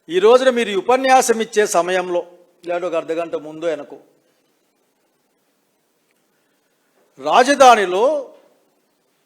ఈ రోజున మీరు ఉపన్యాసం ఇచ్చే సమయంలో లేదా ఒక అర్ధగంట ముందు వెనక రాజధానిలో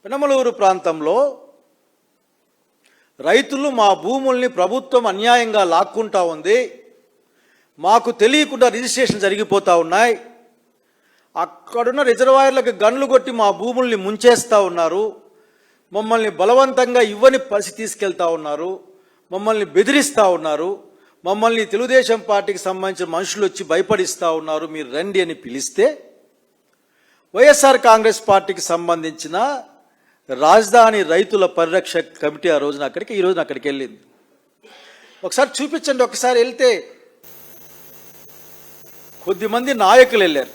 పెనమలూరు ప్రాంతంలో రైతులు మా భూముల్ని ప్రభుత్వం అన్యాయంగా లాక్కుంటా ఉంది, మాకు తెలియకుండా రిజిస్ట్రేషన్ జరిగిపోతూ ఉన్నాయి, అక్కడున్న రిజర్వాయర్లకు గన్లు కొట్టి మా భూముల్ని ముంచేస్తూ ఉన్నారు, మమ్మల్ని బలవంతంగా ఇవ్వని పరిస్థితి తీసుకెళ్తా ఉన్నారు, మమ్మల్ని బెదిరిస్తూ ఉన్నారు, మమ్మల్ని తెలుగుదేశం పార్టీకి సంబంధించిన మనుషులు వచ్చి భయపడిస్తూ ఉన్నారు, మీరు రండి అని పిలిస్తే వైఎస్ఆర్ కాంగ్రెస్ పార్టీకి సంబంధించిన రాజధాని రైతుల పరిరక్షక కమిటీ ఈ రోజున అక్కడికి వెళ్ళింది. ఒకసారి చూపించండి. ఒకసారి వెళ్తే కొద్దిమంది నాయకులు వెళ్ళారు,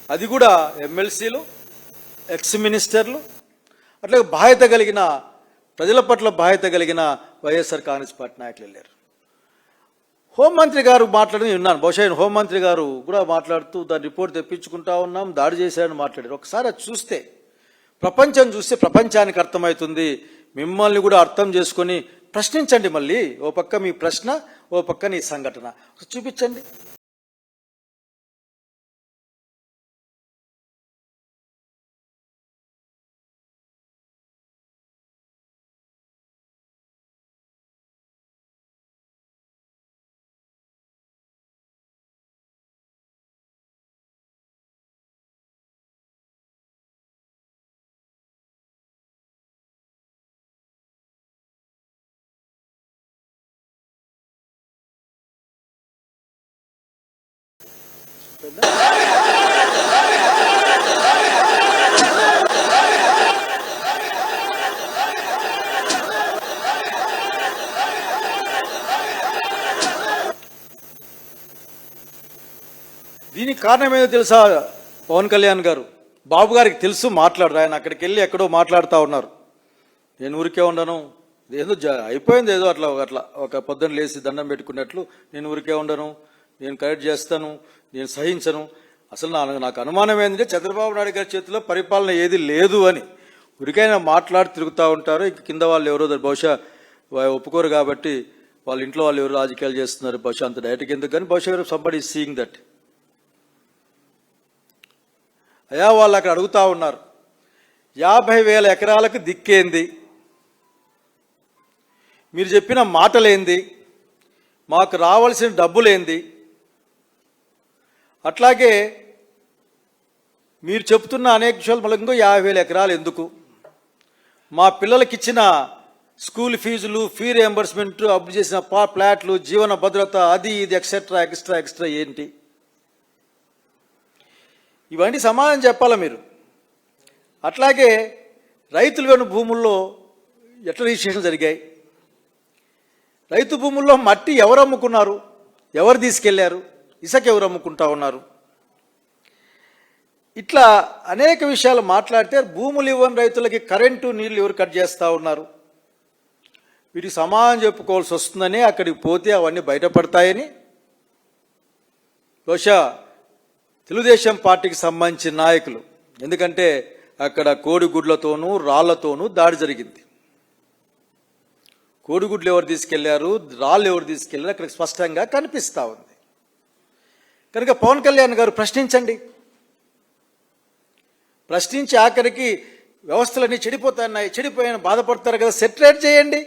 అది కూడా ఎమ్మెల్సీలు, ఎక్స్ మినిస్టర్లు, అట్లా బాధ్యత కలిగిన ప్రజల పట్ల బాధ్యత కలిగిన వైఎస్ఆర్ కాంగ్రెస్ పార్టీ నాయకులు వెళ్ళారు. హోంమంత్రి గారు మాట్లాడి విన్నాను, బహుశా హోంమంత్రి గారు కూడా మాట్లాడుతూ దాని రిపోర్ట్ తెప్పించుకుంటా ఉన్నాం, దాడి చేశారని మాట్లాడారు. ఒకసారి అది చూస్తే, ప్రపంచం చూస్తే ప్రపంచానికి అర్థమవుతుంది. మిమ్మల్ని కూడా అర్థం చేసుకొని ప్రశ్నించండి. మళ్ళీ ఓ పక్క మీ ప్రశ్న, ఓ పక్క నీ సంఘటన చూపించండి. దీనికి కారణం ఏదో తెలుసా? పవన్ కళ్యాణ్ గారు, బాబు గారికి తెలుసు మాట్లాడరు. ఆయన అక్కడికి వెళ్ళి ఎక్కడో మాట్లాడుతూ ఉన్నారు. నేను ఊరికే ఉండను, ఏదో అయిపోయింది, ఏదో అట్లా ఒక పొద్దున్న లేచి దండం పెట్టుకున్నట్లు, నేను ఊరికే ఉండను, నేను కరెక్ట్ చేస్తాను, నేను సహించను. అసలు నాకు అనుమానం ఏంటంటే చంద్రబాబు నాయుడు గారి చేతిలో పరిపాలన ఏది లేదు అని ఊరికైనా మాట్లాడి తిరుగుతూ ఉంటారు. కింద వాళ్ళు ఎవరో బహుశా ఒప్పుకోరు కాబట్టి వాళ్ళ ఇంట్లో వాళ్ళు ఎవరు రాజకీయాలు చేస్తున్నారు, బహుశా అంత డైరెక్ట్గా ఎందుకు, కానీ బహుశా ఎవరు సంబడి సీయింగ్ దట్. అయ్యా వాళ్ళు అక్కడ అడుగుతూ ఉన్నారు, 50,000 ఎకరాలకు దిక్కేంది, మీరు చెప్పిన మాటలేంది, మాకు రావాల్సిన డబ్బులేంది, అట్లాగే మీరు చెప్తున్న అనేక విషయాలు మళ్ళీ ఇంకో 50,000 ఎకరాలు ఎందుకు, మా పిల్లలకి ఇచ్చిన స్కూల్ ఫీజులు, ఫీ రియంబర్స్మెంట్, అప్పు చేసిన ప్లాట్లు, జీవన భద్రత, అది ఇది ఎక్సెట్రా ఎక్స్ట్రా ఏంటి, ఇవన్నీ సమాధానం చెప్పాలా మీరు. అట్లాగే రైతులు వెను భూముల్లో ఎట్లా రిజిస్ట్రేషన్ జరిగాయి, రైతు భూముల్లో మట్టి ఎవరు అమ్ముకున్నారు, ఎవరు తీసుకెళ్లారు, ఇసుక ఎవరు అమ్ముకుంటా ఉన్నారు, ఇట్లా అనేక విషయాలు మాట్లాడితే భూములు ఇవ్వని రైతులకి కరెంటు నీళ్లు ఎవరు కట్ చేస్తూ ఉన్నారు, వీటికి సమాధానం చెప్పుకోవాల్సి వస్తుందని అక్కడికి పోతే అవన్నీ బయటపడతాయని బహుశా తెలుగుదేశం పార్టీకి సంబంధించిన నాయకులు, ఎందుకంటే అక్కడ కోడిగుడ్లతోనూ రాళ్లతోనూ దాడి జరిగింది. కోడిగుడ్లు ఎవరు తీసుకెళ్లారు, రాళ్ళు ఎవరు తీసుకెళ్లారు అక్కడ స్పష్టంగా కనిపిస్తూ ఉంది. కనుక పవన్ కళ్యాణ్ గారు ప్రశ్నించండి, ప్రశ్నించి ఆఖరికి వ్యవస్థలన్నీ చెడిపోతున్నాయి, చెడిపోయిన బాధపడతారు కదా, సెటరేట్ చేయండి.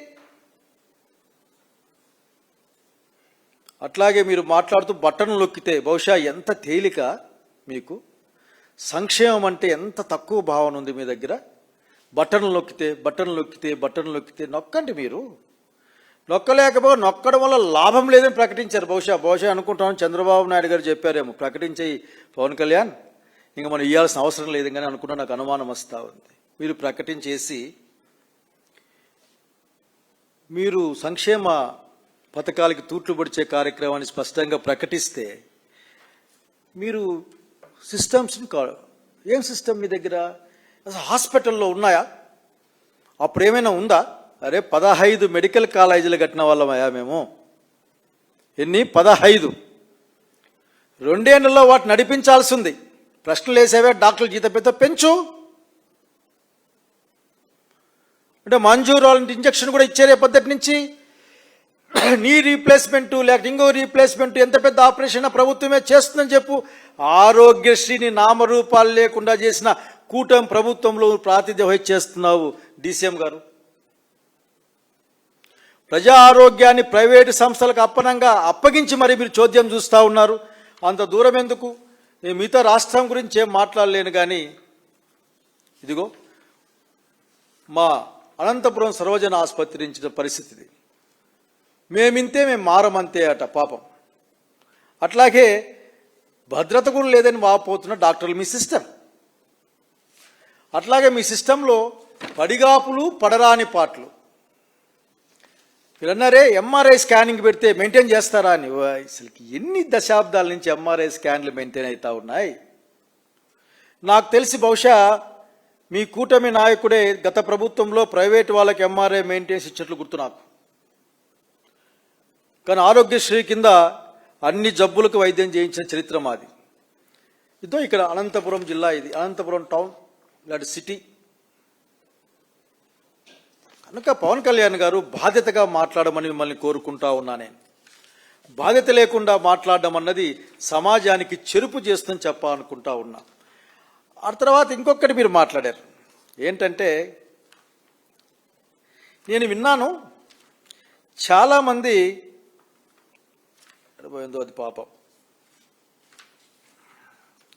అట్లాగే మీరు మాట్లాడుతూ బట్టను నొక్కితే బహుశా ఎంత తేలిక మీకు, సంక్షేమం అంటే ఎంత తక్కువ భావన ఉంది మీ దగ్గర. బట్టను నొక్కితే నొక్కండి. మీరు నొక్కలేకపోతే నొక్కడం వల్ల లాభం లేదని ప్రకటించారు. బహుశా అనుకుంటాను చంద్రబాబు నాయుడు గారు చెప్పారేమో, ప్రకటించే పవన్ కళ్యాణ్ ఇంకా మనం ఇవ్వాల్సిన అవసరం లేదు కానీ అనుకుంటా, నాకు అనుమానం వస్తూ ఉంది. మీరు ప్రకటించేసి మీరు సంక్షేమ పథకాలకి తూట్లు పొడిచే కార్యక్రమాన్ని స్పష్టంగా ప్రకటిస్తే, మీరు సిస్టమ్స్ని ఏం సిస్టమ్ మీ దగ్గర అసలు హాస్పిటల్లో ఉన్నాయా? అప్పుడు ఏమైనా ఉందా? అరే 15 మెడికల్ కాలేజీలు కట్టిన వాళ్ళమయ్యా మేము. ఎన్ని? 15. 2 ఏళ్లలో వాటిని నడిపించాల్సి ఉంది. ప్రశ్నలు వేసేవే, డాక్టర్ల జీతం పెంచు అంటే మంజూరు ఇంజక్షన్ కూడా ఇచ్చారే పద్ధతి నుంచి. నీ రీప్లేస్మెంట్ లేకపోతే ఇంకో రీప్లేస్మెంట్ ఎంత పెద్ద ఆపరేషన్ ప్రభుత్వమే చేస్తుందని చెప్పు. ఆరోగ్యశ్రీని నామరూపాలు లేకుండా చేసిన కూటమి ప్రభుత్వంలో ప్రాతినిధ్యం వహించేస్తున్నావు డీసీఎం గారు. ప్రజా ఆరోగ్యాన్ని ప్రైవేటు సంస్థలకు అప్పగించి మరి మీరు చోద్యం చూస్తూ ఉన్నారు. అంత దూరం ఎందుకు? నేను మిగతా రాష్ట్రం గురించి ఏం మాట్లాడలేను, కానీ ఇదిగో మా అనంతపురం సర్వజన ఆసుపత్రి నుంచి పరిస్థితి మేము మారమంతే అట పాపం. అట్లాగే భద్రత కూడా లేదని వాపోతున్న డాక్టర్లు మీ సిస్టమ్. అట్లాగే మీ సిస్టంలో పడిగాపులు పడరాని పాటలు. మీరు అన్నారే ఎంఆర్ఐ స్కానింగ్ పెడితే మెయింటైన్ చేస్తారా అని. అసలుకి ఎన్ని దశాబ్దాల నుంచి ఎంఆర్ఐ స్కాన్లు మెయింటైన్ అవుతూ ఉన్నాయి. నాకు తెలిసి బహుశా మీ కూటమి నాయకుడే గత ప్రభుత్వంలో ప్రైవేటు వాళ్ళకి ఎంఆర్ఐ మెయింటెనెన్స్ ఇచ్చినట్లు గుర్తు నాకు. కానీ ఆరోగ్యశ్రీ కింద అన్ని జబ్బులకు వైద్యం చేయించిన చరిత్ర మాది. ఇదో ఇక్కడ అనంతపురం జిల్లా, ఇది అనంతపురం టౌన్ ఇలాంటి సిటీ. కనుక పవన్ కళ్యాణ్ గారు బాధ్యతగా మాట్లాడమని మిమ్మల్ని కోరుకుంటా ఉన్నా. నేను బాధ్యత లేకుండా మాట్లాడడం అన్నది సమాజానికి చెరుపు చేస్తుందని చెప్పాలనుకుంటా ఉన్నా. ఆ తర్వాత ఇంకొకటి మీరు మాట్లాడారు ఏంటంటే, నేను విన్నాను చాలామంది పోయిందో అది పాపం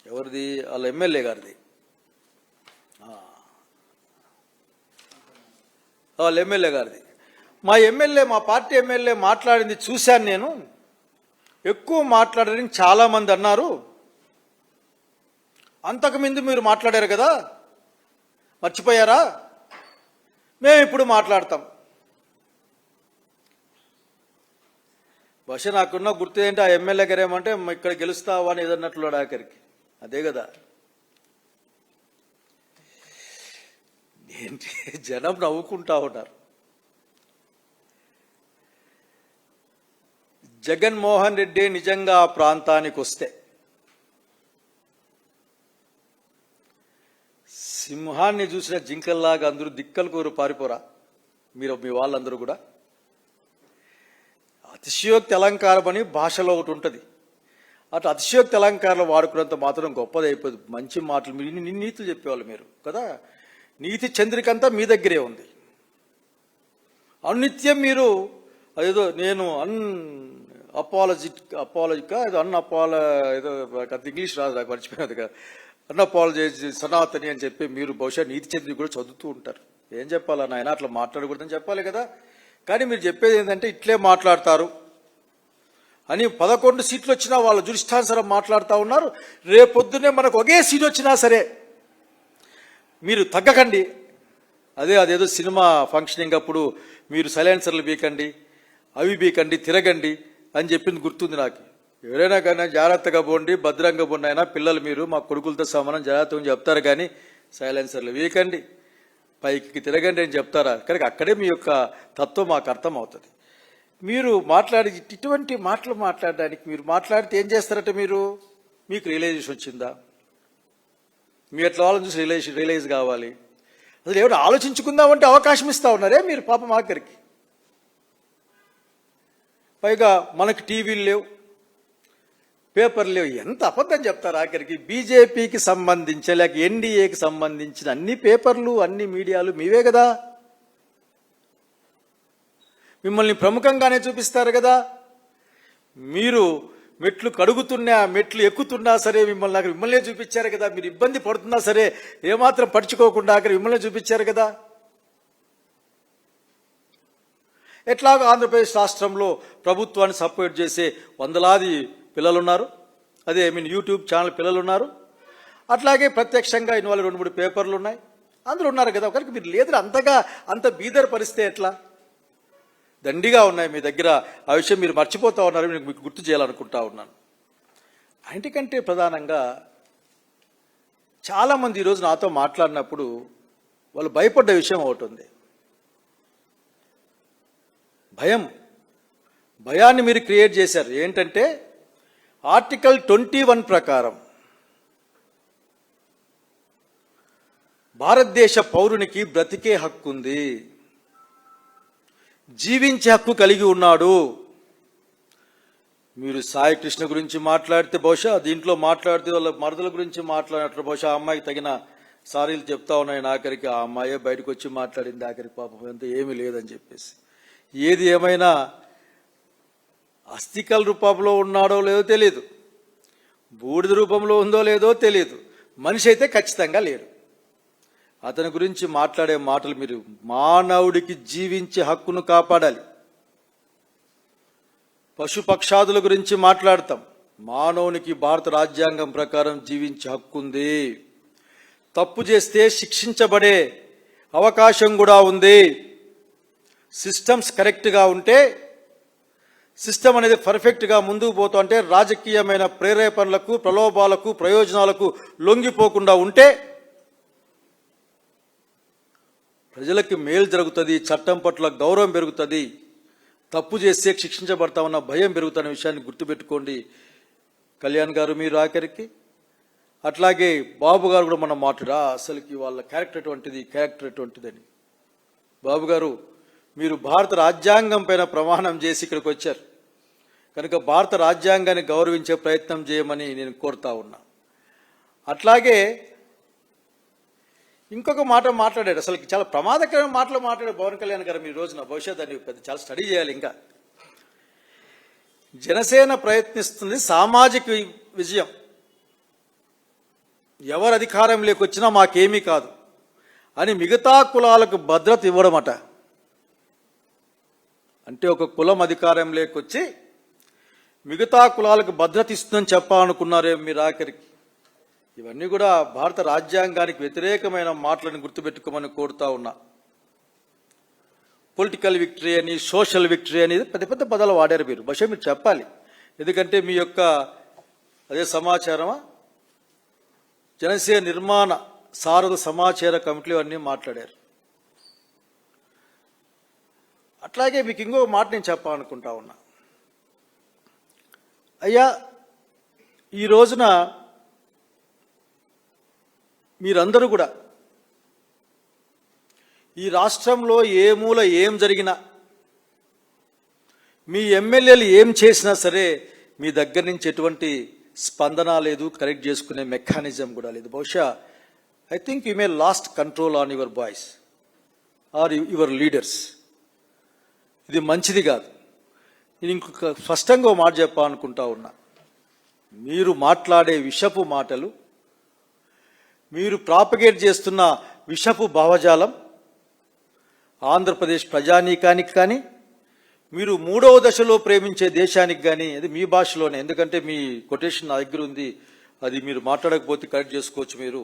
ఎవరిది, వాళ్ళ ఎమ్మెల్యే గారిది, వాళ్ళ ఎమ్మెల్యే గారిది. మా పార్టీ ఎమ్మెల్యే మాట్లాడింది చూశాను నేను. ఎక్కువ మాట్లాడారని చాలామంది అన్నారు. అంతకుముందు మీరు మాట్లాడారు కదా, మర్చిపోయారా? మేము ఇప్పుడు మాట్లాడతాం. బహుశా నాకున్న గుర్తు ఏంటి, ఆ ఎమ్మెల్యే గారు ఏమంటే ఇక్కడ గెలుస్తావా అని ఏదన్నట్లు ఆఖరికి. అదే కదా ఏంటి, జనం నవ్వుకుంటా ఉన్నారు. జగన్మోహన్ రెడ్డి నిజంగా ఆ ప్రాంతానికి వస్తే సింహాన్ని చూసిన జింకల్లాగా అందరూ దిక్కలు కోరు పారిపోరా మీరు, మీ వాళ్ళందరూ కూడా? అతిశయోక్తి అలంకారం అని భాషలో ఒకటి ఉంటుంది. అటు అతిశయోక్తి అలంకారాలు వాడుకున్నంత మాత్రం గొప్పది అయిపోదు. మంచి మాటలు మీరు నీతులు చెప్పేవాళ్ళు మీరు కదా. నీతి చంద్రికంతా మీ దగ్గరే ఉంది. అనిత్యం మీరు అదేదో నేను ఏదో ఇంగ్లీష్ రాదు నాకు, మర్చిపోయినది కదా, అన్అపాలజైజ్ సనాతని అని చెప్పి మీరు బహుశా నీతి చంద్రి కూడా చదువుతూ ఉంటారు. ఏం చెప్పాలా నాయన, అట్లా మాట్లాడకూడదని చెప్పాలి కదా. కానీ మీరు చెప్పేది ఏంటంటే ఇట్లే మాట్లాడతారు అని. 11 సీట్లు వచ్చినా వాళ్ళ దృష్టానుసారం మాట్లాడుతూ ఉన్నారు. రేపొద్దునే మనకు ఒకే సీట్ వచ్చినా సరే మీరు తగ్గకండి. అదేదో సినిమా ఫంక్షనింగ్ అప్పుడు మీరు సైలెన్సర్లు బీకండి, అవి బీకండి, తిరగండి అని చెప్పింది గుర్తుంది నాకు. ఎవరైనా కానీ జాగ్రత్తగా పోండి, భద్రంగా పోండి, అయినా పిల్లలు మీరు మా కొడుకులతో సమానం జాగ్రత్తగా చెప్తారు, కానీ సైలెన్సర్లు వీకండి, పైకి తిరగండి అని చెప్తారా? కనుక అక్కడే మీ యొక్క తత్వం మాకు అర్థం అవుతుంది. మీరు మాట్లాడి ఇటువంటి మాటలు మాట్లాడడానికి మీరు మాట్లాడితే ఏం చేస్తారంటే, మీకు రియలైజేషన్ వచ్చిందా? మీ అట్లా వాళ్ళని చూసి రియలైజ్ కావాలి. అసలు ఏమైనా ఆలోచించుకుందామంటే అవకాశం ఇస్తా ఉన్నారే మీరు పాపం ఆఖరికి. పైగా మనకి టీవీలు లేవు, పేపర్లు లేవు. ఎంత అబద్ధం చెప్తారు ఆఖరికి. బీజేపీకి సంబంధించి లేక ఎన్డీఏకి సంబంధించిన అన్ని పేపర్లు అన్ని మీడియాలు మీవే కదా. మిమ్మల్ని ప్రముఖంగానే చూపిస్తారు కదా. మీరు మెట్లు కడుగుతున్నా, మెట్లు ఎక్కుతున్నా సరే మిమ్మల్నే చూపించారు కదా. మీరు ఇబ్బంది పడుతున్నా సరే ఏమాత్రం పడుచుకోకుండా ఆఖరి మిమ్మల్ని చూపించారు కదా. ఎట్లాగో ఆంధ్రప్రదేశ్ రాష్ట్రంలో ప్రభుత్వాన్ని సపోర్ట్ చేసే వందలాది పిల్లలున్నారు, యూట్యూబ్ ఛానల్ పిల్లలున్నారు. అట్లాగే ప్రత్యక్షంగా ఇన్వాల్వ్ 2-3 పేపర్లు ఉన్నాయి, అందరూ ఉన్నారు కదా. ఒకరికి మీరు లేదు అంత బీదర్ పరిస్థితి ఎట్లా? దండిగా ఉన్నాయి మీ దగ్గర. ఆ విషయం మీరు మర్చిపోతా ఉన్నారు, మీకు గుర్తు చేయాలనుకుంటా ఉన్నాను. అన్నిటికంటే ప్రధానంగా చాలామంది ఈరోజు నాతో మాట్లాడినప్పుడు వాళ్ళు భయపడ్డ విషయం ఒకటి ఉంది. భయాన్ని మీరు క్రియేట్ చేశారు. ఏంటంటే ఆర్టికల్ 21 ప్రకారం భారతదేశ పౌరునికి బ్రతికే హక్కు ఉంది. జీవించే హక్కు కలిగి ఉన్నాడు. మీరు సాయి కృష్ణ గురించి మాట్లాడితే బహుశా దీంట్లో మాట్లాడితే వాళ్ళ మరదల గురించి మాట్లాడినట్లు బహుశా ఆ అమ్మాయికి తగిన సారీలు చెప్తా ఉన్నాయి. ఆఖరికి ఆ అమ్మాయే బయటకు వచ్చి మాట్లాడింది ఆఖరికి పాపం అంత ఏమీ లేదని చెప్పేసి. ఏది ఏమైనా అస్థికల రూపంలో ఉన్నాడో లేదో తెలియదు, బూడిద రూపంలో ఉందో లేదో తెలియదు, మనిషి అయితే ఖచ్చితంగా లేడు. అతని గురించి మాట్లాడే మాటలు మీరు మానవుడికి జీవించే హక్కును కాపాడాలి. పశుపక్షాదుల గురించి మాట్లాడతాం. మానవునికి భారత రాజ్యాంగం ప్రకారం జీవించే హక్కు ఉంది. తప్పు చేస్తే శిక్షించబడే అవకాశం కూడా ఉంది. సిస్టమ్స్ కరెక్ట్గా ఉంటే, సిస్టమ్ అనేది పర్ఫెక్ట్గా ముందుకు పోతూ అంటే రాజకీయమైన ప్రేరేపణలకు, ప్రలోభాలకు, ప్రయోజనాలకు లొంగిపోకుండా ఉంటే ప్రజలకి మేలు జరుగుతుంది, చట్టం పట్ల గౌరవం పెరుగుతుంది, తప్పు చేస్తే శిక్షించబడతామన్న భయం పెరుగుతున్న విషయాన్ని గుర్తుపెట్టుకోండి. కళ్యాణ్ గారు మీరు ఆఖరికి, అట్లాగే బాబు గారు కూడా మనం మాట్లాడా అసలుకి వాళ్ళ క్యారెక్టర్ ఎటువంటిదని. బాబు గారు మీరు భారత రాజ్యాంగం పైన ప్రమాణం చేసి ఇక్కడికి వచ్చారు కనుక భారత రాజ్యాంగాన్ని గౌరవించే ప్రయత్నం చేయమని నేను కోరుతా ఉన్నా. అట్లాగే ఇంకొక మాట మాట్లాడాడు, అసలు చాలా ప్రమాదకరమైన మాటలు మాట్లాడాడు పవన్ కళ్యాణ్ గారు. మీరు రోజున భవిష్యత్ దాన్ని పెద్ద చాలా స్టడీ చేయాలి. ఇంకా జనసేన ప్రయత్నిస్తుంది సామాజిక విజయం, ఎవరు అధికారం లేకొచ్చినా మాకేమీ కాదు అని మిగతా కులాలకు భద్రత ఇవ్వడమట. అంటే ఒక కులం అధికారం లేకొచ్చి మిగతా కులాలకు భద్రత ఇస్తుందని చెప్పాలనుకున్నారే మీరు ఆఖరికి. ఇవన్నీ కూడా భారత రాజ్యాంగానికి వ్యతిరేకమైన మాటలను గుర్తుపెట్టుకోమని కోరుతా ఉన్నా. పొలిటికల్ విక్టరీ అని, సోషల్ విక్టరీ అనేది పెద్ద పెద్ద పదాలు వాడారు మీరు. బహుశా మీరు చెప్పాలి, ఎందుకంటే మీ యొక్క అదే సమాచారమా జనసేన నిర్మాణ సారథ సమాచార కమిటీలో అన్నీ మాట్లాడారు. అట్లాగే మీకు ఇంకొక మాట నేను చెప్పాలనుకుంటా ఉన్నా. అయ్యా ఈ రోజున మీరందరూ కూడా ఈ రాష్ట్రంలో ఏ మూల ఏం జరిగినా, మీ ఎమ్మెల్యేలు ఏం చేసినా సరే మీ దగ్గర నుంచి ఎటువంటి స్పందన లేదు, కరెక్ట్ చేసుకునే మెకానిజం కూడా లేదు. బహుశా I think you may lost control on your boys or your leaders. ఇది మంచిది కాదు. నేను ఇంకొక స్పష్టంగా మాట చెప్పాలనుకుంటా ఉన్నా. మీరు మాట్లాడే విషపు మాటలు, మీరు ప్రాపగేట్ చేస్తున్న విషపు భావజాలం ఆంధ్రప్రదేశ్ ప్రజానీకానికి కానీ, మీరు మూడవ దశలో ప్రేమించే దేశానికి కానీ, అది మీ భాషలోనే, ఎందుకంటే మీ కొటేషన్ నా దగ్గర ఉంది, అది మీరు మాట్లాడకపోతే కరెక్ట్ చేసుకోవచ్చు మీరు.